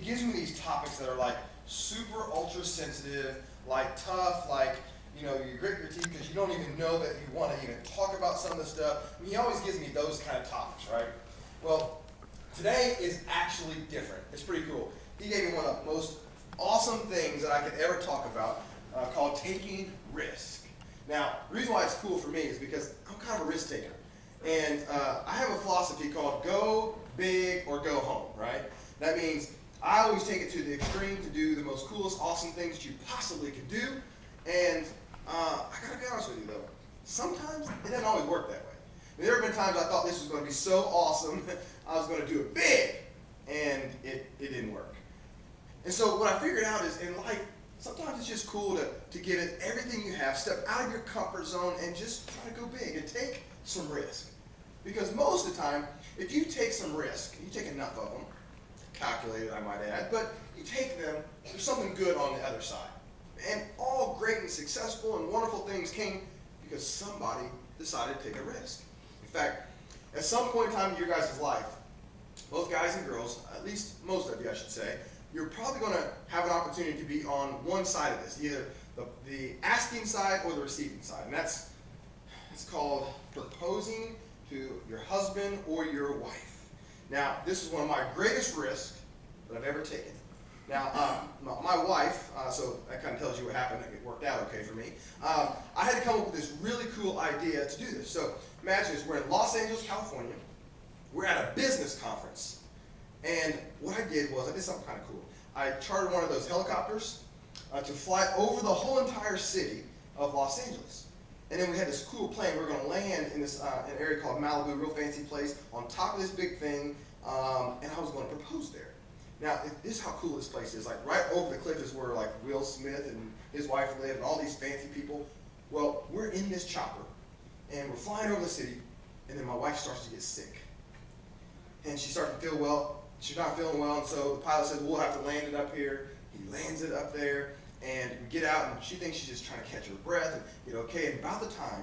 gives me these topics that are like super ultra sensitive, like tough, like, you grit your teeth because you don't even know that you want to even talk about some of the stuff. I mean, he always gives me those kind of topics, right? Well, today is actually different. It's pretty cool. He gave me one of the most awesome things that I could ever talk about called taking risk. Now, the reason why it's cool for me is because I'm kind of a risk taker. And I have a philosophy called go big or go home, right? That means I always take it to the extreme to do the most coolest, awesome things that you possibly could do. And I gotta be honest with you though, sometimes it doesn't always work that way. I mean, there have been times I thought this was going to be so awesome, I was going to do it big, and it didn't work. And so what I figured out is in life, sometimes it's just cool to give it everything you have, step out of your comfort zone, and just try to go big and take some risk. Because most of the time, if you take some risk, you take enough of them, calculated I might add, but you take them, there's something good on the other side. And all great and successful and wonderful things came because somebody decided to take a risk. In fact, at some point in time in your guys' life, both guys and girls, at least most of you I should say, you're probably going to have an opportunity to be on one side of this, either the asking side or the receiving side. And it's called proposing to your husband or your wife. Now, this is one of my greatest risks that I've ever taken. Now, my wife, so that kind of tells you what happened. It worked out okay for me. I had to come up with this really cool idea to do this. So imagine this. We're in Los Angeles, California. We're at a business conference. And what I did was I did something kind of cool. I chartered one of those helicopters to fly over the whole entire city of Los Angeles. And then we had this cool plane. We were going to land in this an area called Malibu, real fancy place, on top of this big thing, and I was going to propose there. Now, this is how cool this place is. Like, right over the cliff is where, like, Will Smith and his wife live and all these fancy people. Well, we're in this chopper, and we're flying over the city, and then my wife starts to get sick. And she starts to feel well. She's not feeling well, and so the pilot says, we'll have to land it up here. He lands it up there, and we get out, and she thinks she's just trying to catch her breath and get okay. And about the time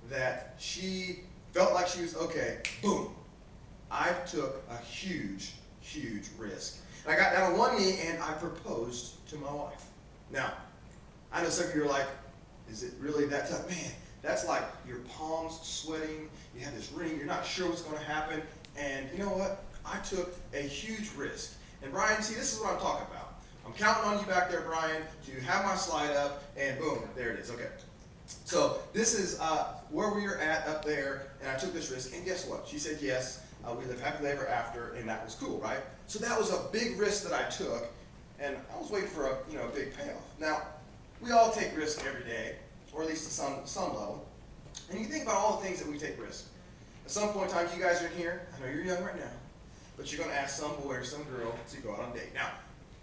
that she felt like she was okay, boom, I took a huge risk. And I got down on one knee and I proposed to my wife. Now, I know some of you are like, is it really that tough? Man, that's like your palms sweating, you have this ring, you're not sure what's going to happen, and you know what? I took a huge risk. And Brian, see, this is what I'm talking about. I'm counting on you back there, Brian, to have my slide up, and boom, there it is. Okay. So this is where we are at up there, and I took this risk, and guess what? She said yes. We lived happily ever after, and that was cool, right? So that was a big risk that I took, and I was waiting for a big payoff. Now, we all take risks every day, or at least to some level. And you think about all the things that we take risks. At some point in time, you guys are in here. I know you're young right now, but you're going to ask some boy or some girl to go out on a date. Now,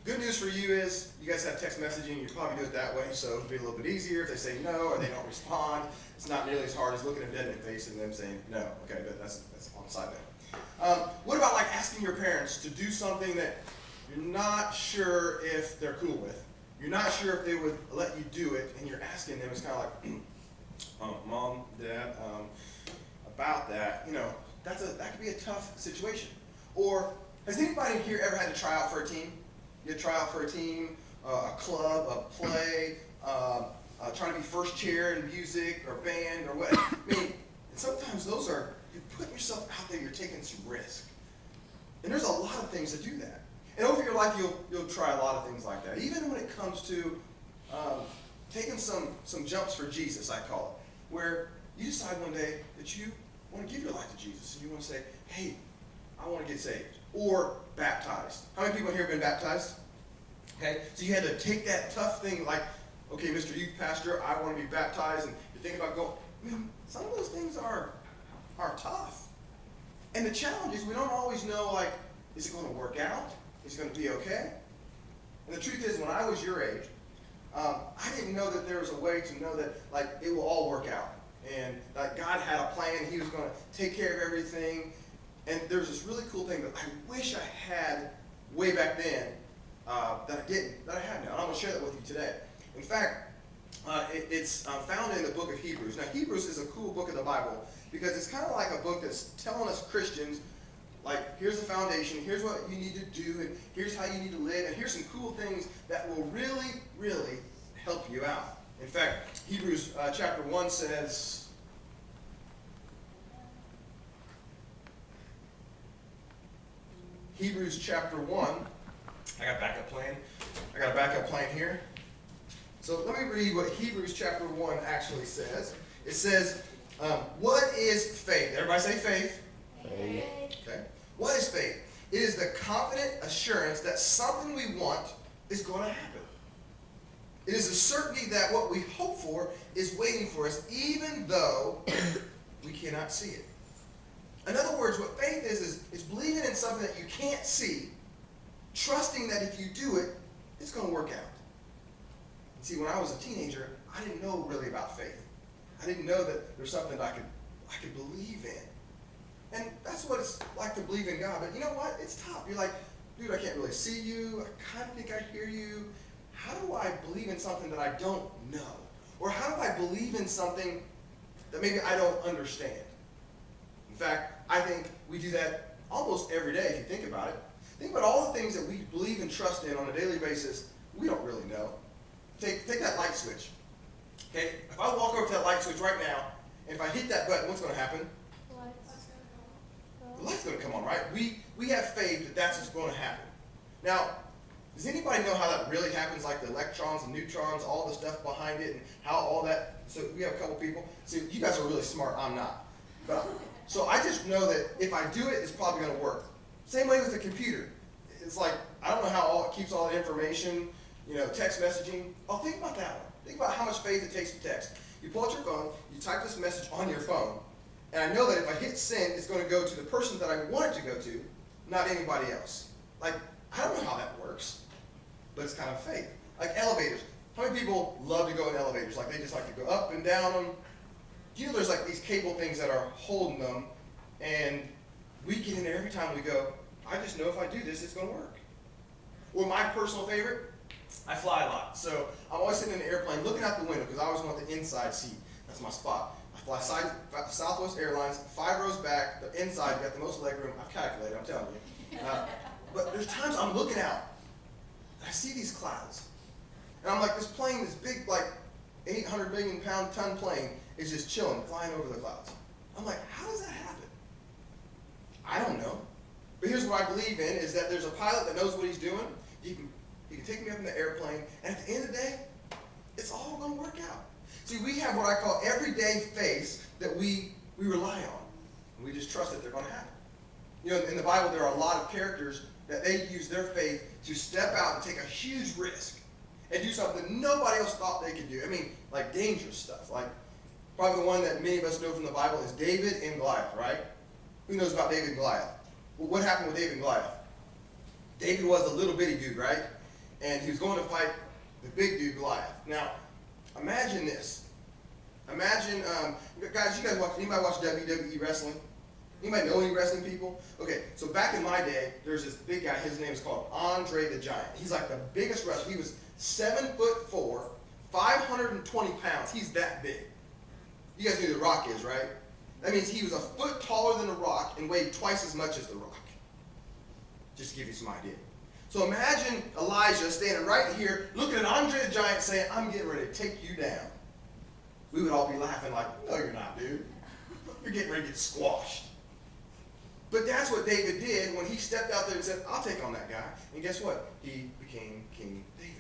good news for you is you guys have text messaging. You probably do it that way, so it'll be a little bit easier if they say no or they don't respond. It's not nearly as hard as looking them dead in the face and them saying no. Okay, but that's on the side note. What about like asking your parents to do something that you're not sure if they're cool with? You're not sure if they would let you do it, and you're asking them. It's kind of like, Mom, Dad, about that. That could be a tough situation. Or has anybody here ever had to try out for a team? You try out for a team, a club, a play, trying to be first chair in music or band or what? I mean, sometimes those are. You're putting yourself out there, you're taking some risk. And there's a lot of things that do that. And over your life, you'll try a lot of things like that. Even when it comes to taking some jumps for Jesus, I call it, where you decide one day that you want to give your life to Jesus, and you want to say, hey, I want to get saved. Or baptized. How many people here have been baptized? Okay, so you had to take that tough thing like, okay, Mr. Youth Pastor, I want to be baptized, and you're thinking about going. I mean, some of those things are tough. And the challenge is we don't always know, like, is it going to work out? Is it going to be okay? And the truth is, when I was your age, I didn't know that there was a way to know that, like, it will all work out. And that God had a plan. He was going to take care of everything. And there's this really cool thing that I wish I had way back then that I didn't, that I have now. And I'm going to share that with you today. In fact, it's found in the book of Hebrews. Now, Hebrews is a cool book of the Bible because it's kind of like a book that's telling us Christians Like, here's the foundation, here's what you need to do, and here's how you need to live, and here's some cool things that will really, really help you out. In fact, Hebrews chapter 1 says, Hebrews chapter 1, I got a backup plan here. So let me read what Hebrews chapter 1 actually says. It says, what is faith? Everybody say faith. Faith. Okay. What is faith? It is the confident assurance that something we want is going to happen. It is the certainty that what we hope for is waiting for us, even though we cannot see it. In other words, what faith is believing in something that you can't see, trusting that if you do it, it's going to work out. See, when I was a teenager, I didn't know really about faith. I didn't know that there's something I could believe in. And that's what it's like to believe in God. But you know what? It's tough. You're like, dude, I can't really see you. I kind of think I hear you. How do I believe in something that I don't know? Or how do I believe in something that maybe I don't understand? In fact, I think we do that almost every day if you think about it. Think about all the things that we believe and trust in on a daily basis we don't really know. Take that light switch. Okay, if I walk over to that light switch right now, and if I hit that button, what's going to happen? The light's going to come on, right? We have faith that that's what's going to happen. Now, does anybody know how that really happens, like the electrons and neutrons, all the stuff behind it, and how all that, so we have a couple people. See, you guys are really smart, I'm not. So I just know that if I do it, it's probably going to work. Same way with the computer. It's like, I don't know how it keeps all the information, text messaging. Oh, think about that one. Think about how much faith it takes to text. You pull out your phone, you type this message on your phone, and I know that if I hit send, it's going to go to the person that I want it to go to, not anybody else. Like, I don't know how that works, but it's kind of faith. Like elevators. How many people love to go in elevators? Like, they just like to go up and down them. Do you know there's like these cable things that are holding them, and we get in there every time we go, I just know if I do this, it's going to work. Or my personal favorite, I fly a lot. So I'm always sitting in the airplane looking out the window because I always want the inside seat. That's my spot. I fly Southwest Airlines, 5 rows back, the inside, got the most leg room. I've calculated, I'm telling you. But there's times I'm looking out, and I see these clouds. And I'm like, this plane, this big, like, 800 million ton plane is just chilling, flying over the clouds. I'm like, how does that happen? I don't know. But here's what I believe in, is that there's a pilot that knows what he's doing. He can take me up in the airplane, and at the end of the day, it's all going to work out. See, we have what I call everyday faith that we rely on. And we just trust that they're going to happen. In the Bible, there are a lot of characters that they use their faith to step out and take a huge risk and do something nobody else thought they could do. I mean, like dangerous stuff. Like, probably the one that many of us know from the Bible is David and Goliath, right? Who knows about David and Goliath? Well, what happened with David and Goliath? David was a little bitty dude, right? And he was going to fight the big dude, Goliath. Now, imagine this. Imagine, guys, anybody watch WWE wrestling? Anybody know any wrestling people? Okay, so back in my day, there's this big guy, his name is called Andre the Giant. He's like the biggest wrestler. He was 7'4", 520 pounds. He's that big. You guys know who The Rock is, right? That means he was a foot taller than The Rock and weighed twice as much as The Rock. Just to give you some idea. So imagine Elijah standing right here, looking at Andre the Giant saying, I'm getting ready to take you down. We would all be laughing like, no, you're not, dude. You're getting ready to get squashed. But that's what David did when he stepped out there and said, I'll take on that guy. And guess what? He became King David.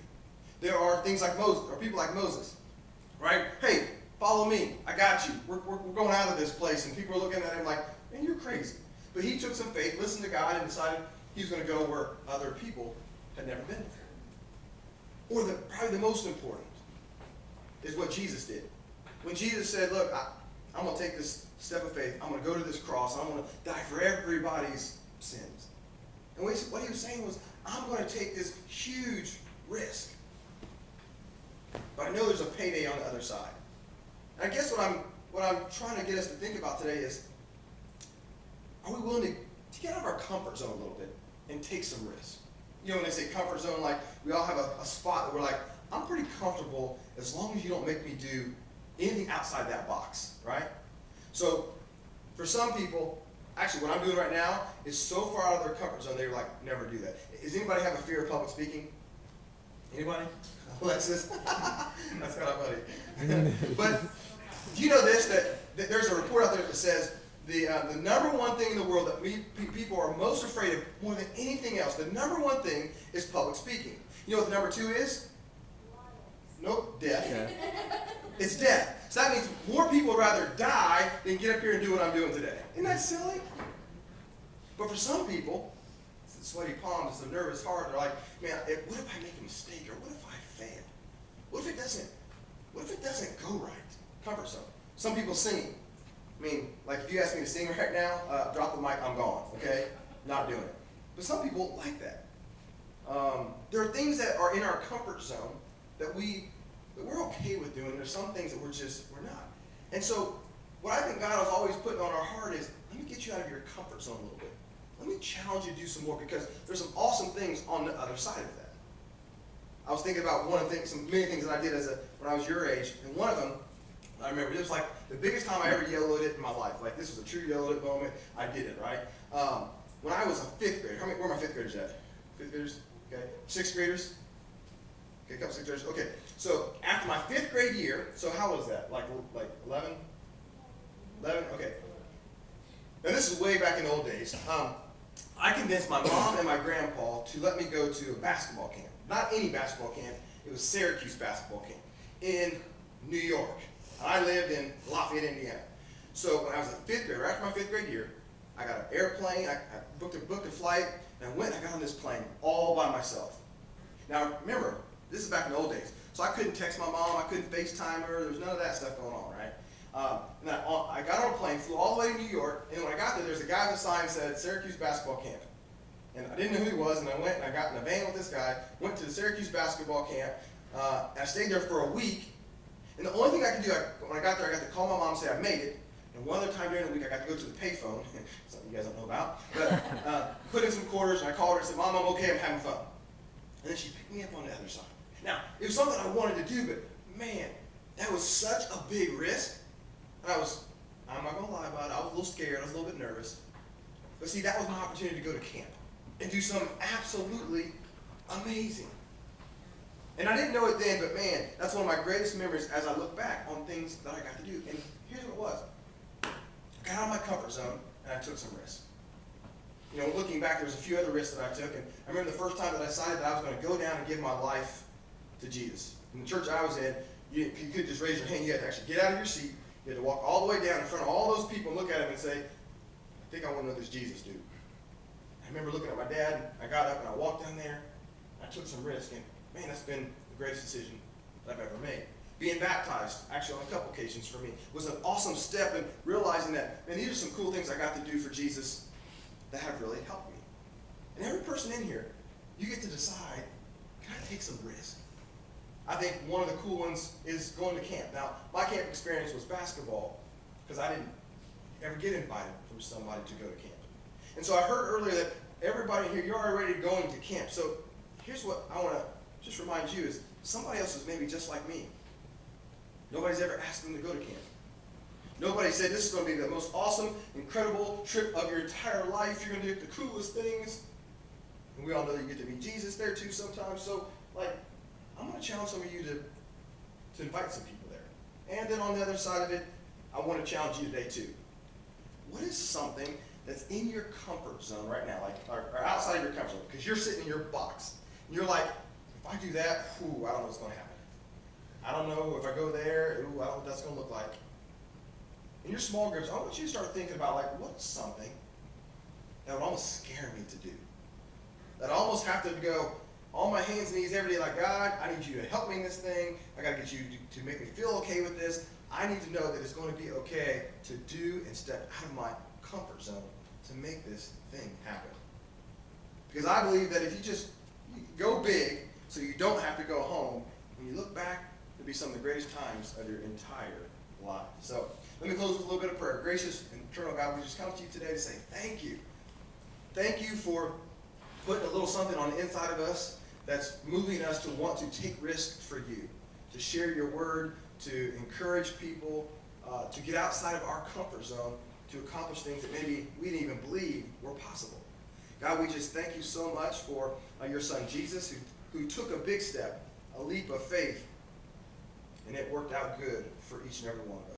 There are things like Moses, or people like Moses, right? Hey, follow me. I got you. We're going out of this place. And people are looking at him like, man, you're crazy. But he took some faith, listened to God, and decided he was going to go where other people had never been before. Or probably the most important is what Jesus did. When Jesus said, look, I'm going to take this step of faith. I'm going to go to this cross. I'm going to die for everybody's sins. And what he was saying was, I'm going to take this huge risk. But I know there's a payday on the other side. And I guess what I'm trying to get us to think about today is, are we willing to get out of our comfort zone a little bit and take some risk? When they say comfort zone, like we all have a spot that we're like, I'm pretty comfortable as long as you don't make me do anything outside that box, right? So for some people, actually what I'm doing right now is so far out of their comfort zone, they're like, never do that. Does anybody have a fear of public speaking? Anybody? Alexis? That's kind of funny. But do you know this, that there's a report out there that says the number one thing in the world that people are most afraid of more than anything else, the number one thing is public speaking. You know what the number two is? Nope, death. Yeah. It's death. So that means more people would rather die than get up here and do what I'm doing today. Isn't that silly? But for some people, it's the sweaty palms, it's the nervous heart. They're like, man, what if I make a mistake? Or what if I fail? What if it doesn't go right? Comfort zone. Some people sing. I mean, like if you ask me to sing right now, drop the mic, I'm gone. Okay? Not doing it. But some people like that. There are things that are in our comfort zone that we're okay with doing. There's some things that we're not. And so what I think God is always putting on our heart is, let me get you out of your comfort zone a little bit. Let me challenge you to do some more, because there's some awesome things on the other side of that. I was thinking about many things that I did when I was your age, and one of them, I remember, it was like the biggest time I ever yellowed it in my life. Like this was a true yellowed it moment. I did it, right? When I was a fifth grader, where are my fifth graders at? Fifth graders? Okay. Sixth graders? Okay, a couple sixth graders. Okay. So after my fifth grade year, so how was that? Like 11? 11? Okay. Now this is way back in the old days. I convinced my mom and my grandpa to let me go to a basketball camp. Not any basketball camp. It was Syracuse basketball camp in New York. I lived in Lafayette, Indiana. So when I was a fifth grader, after my fifth grade year, I got an airplane, I booked a flight, and I got on this plane all by myself. Now remember, this is back in the old days. So I couldn't text my mom, I couldn't FaceTime her, there was none of that stuff going on, right? And I got on a plane, flew all the way to New York, and when I got there's a guy with a sign that said Syracuse basketball camp. And I didn't know who he was, and I went and I got in a van with this guy, went to the Syracuse basketball camp, and I stayed there for a week. And the only thing I could do, when I got there, I got to call my mom and say I made it. And one other time during the week, I got to go to the payphone, something you guys don't know about, but put in some quarters, and I called her and said, Mom, I'm okay, I'm having fun. And then she picked me up on the other side. Now, it was something I wanted to do, but man, that was such a big risk. And I'm not going to lie about it, I was a little scared, I was a little bit nervous. But see, that was my opportunity to go to camp and do something absolutely amazing. And I didn't know it then, but man, that's one of my greatest memories as I look back on things that I got to do. And here's what it was. I got out of my comfort zone, and I took some risks. You know, looking back, there was a few other risks that I took, and I remember the first time that I decided that I was going to go down and give my life to Jesus. In the church I was in, you could just raise your hand. You had to actually get out of your seat. You had to walk all the way down in front of all those people and look at them and say, I think I want to know this Jesus dude. I remember looking at my dad, and I got up and I walked down there, and I took some risk, and man, that's been the greatest decision that I've ever made. Being baptized, actually on a couple occasions for me, was an awesome step in realizing that, man, these are some cool things I got to do for Jesus that have really helped me. And every person in here, you get to decide, can I take some risk? I think one of the cool ones is going to camp. Now, my camp experience was basketball, because I didn't ever get invited from somebody to go to camp. And so I heard earlier that everybody here, you're already going to camp. So here's what I want to just remind you is somebody else is maybe just like me. Nobody's ever asked them to go to camp. Nobody said this is going to be the most awesome, incredible trip of your entire life. You're going to do the coolest things. And we all know that you get to meet Jesus there too sometimes. So, I'm going to challenge some of you to invite some people there. And then on the other side of it, I want to challenge you today too. What is something that's in your comfort zone right now, or outside of your comfort zone, because you're sitting in your box, and you're like, if I do that, I don't know what's going to happen. I don't know if I go there, I don't know what that's going to look like. In your small groups, I want you to start thinking about, what's something that would almost scare me to do? That I almost have to go on my hands and knees every day, like, God, I need you to help me in this thing. I got to get you to make me feel okay with this. I need to know that it's going to be okay to do and step out of my comfort zone to make this thing happen. Because I believe that if you just go big so you don't have to go home, when you look back, it'll be some of the greatest times of your entire life. So let me close with a little bit of prayer. Gracious and eternal God, we just come to you today to say thank you. Thank you for putting a little something on the inside of us that's moving us to want to take risks for you, to share your word, to encourage people, to get outside of our comfort zone, to accomplish things that maybe we didn't even believe were possible. God, we just thank you so much for your son Jesus, who took a big step, a leap of faith, and it worked out good for each and every one of us.